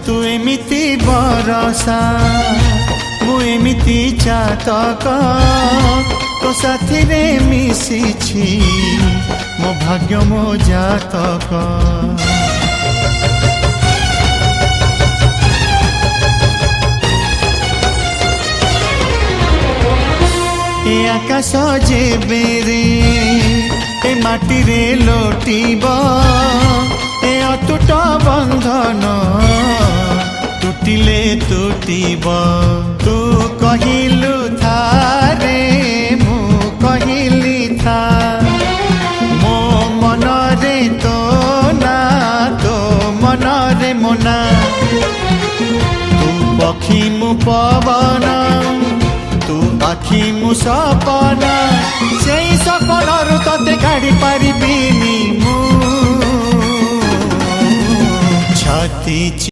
तू एमिति बरसा मु एमिति चातक तो साथी रे मिशिछि मो भाग्य मो जातक। ए आकाश जेबे रे ए माटी रे लोटिब ए अटूट बंधन टूटिले टूटिब। तू कहिलु था रे मु कहिली था मो मन रे तो ना तो मन रे मोना। तू पक्षी मु पवन तू आखि मु सपना से सपनरु तते काढ़ी पारिबिनी मु छाती